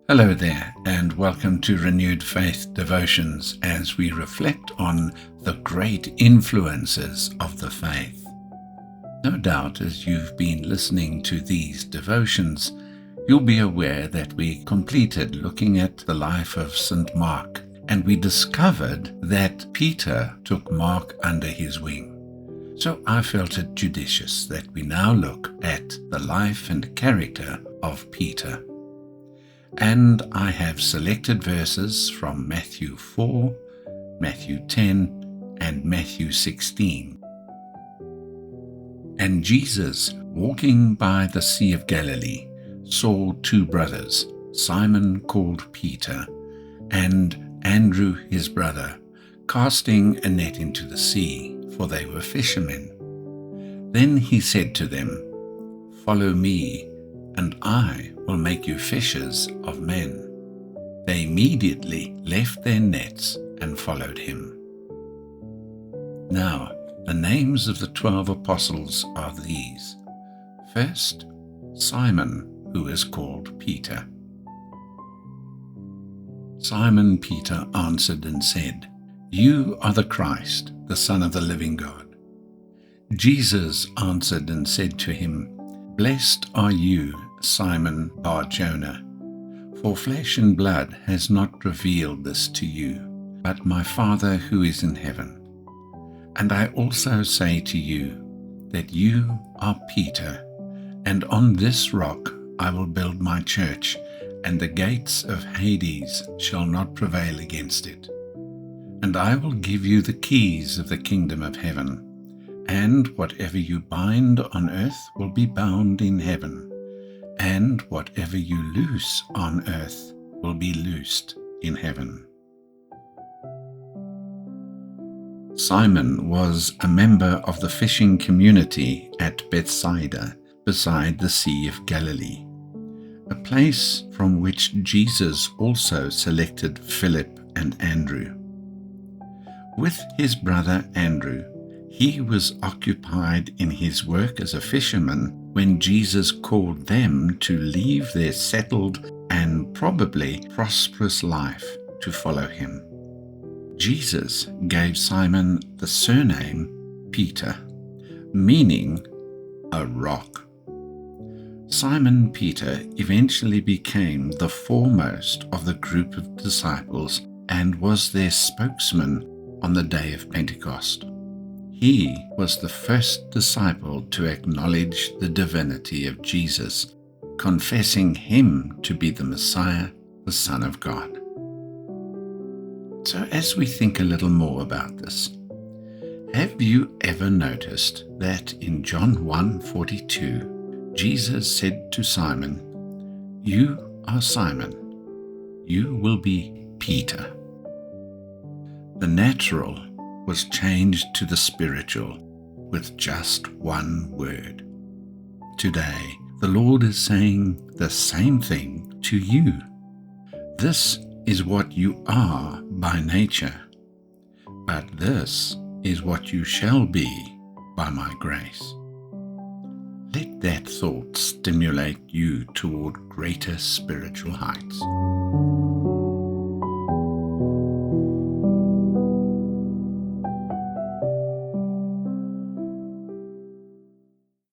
Hello there, and welcome to Renewed Faith Devotions as we reflect on the great influences of the faith. No doubt, as you've been listening to these devotions, you'll be aware that we completed looking at the life of St. Mark, and we discovered that Peter took Mark under his wing. So I felt it judicious that we now look at the life and character of Peter. And I have selected verses from Matthew 4, Matthew 10, and Matthew 16. And Jesus, walking by the Sea of Galilee, saw two brothers, Simon called Peter, and Andrew his brother, casting a net into the sea, for they were fishermen. Then he said to them, "Follow me, and I will make you fishers of men." They immediately left their nets and followed him. Now, the names of the 12 apostles are these. First, Simon, who is called Peter. Simon Peter answered and said, "You are the Christ, the Son of the living God." Jesus answered and said to him, "Blessed are you, Simon Bar-Jonah, for flesh and blood has not revealed this to you, but my Father who is in heaven. And I also say to you that you are Peter, and on this rock I will build my church, and the gates of Hades shall not prevail against it. And I will give you the keys of the kingdom of heaven. And whatever you bind on earth will be bound in heaven, and whatever you loose on earth will be loosed in heaven." Simon was a member of the fishing community at Bethsaida, beside the Sea of Galilee, a place from which Jesus also selected Philip and Andrew. With his brother Andrew, he was occupied in his work as a fisherman when Jesus called them to leave their settled and probably prosperous life to follow him. Jesus gave Simon the surname Peter, meaning a rock. Simon Peter eventually became the foremost of the group of disciples and was their spokesman on the day of Pentecost. He was the first disciple to acknowledge the divinity of Jesus, confessing him to be the Messiah, the Son of God. So as we think a little more about this, have you ever noticed that in John 1:42, Jesus said to Simon, "You are Simon, you will be Peter." The natural was changed to the spiritual with just one word. Today, the Lord is saying the same thing to you. This is what you are by nature, but this is what you shall be by my grace. Let that thought stimulate you toward greater spiritual heights.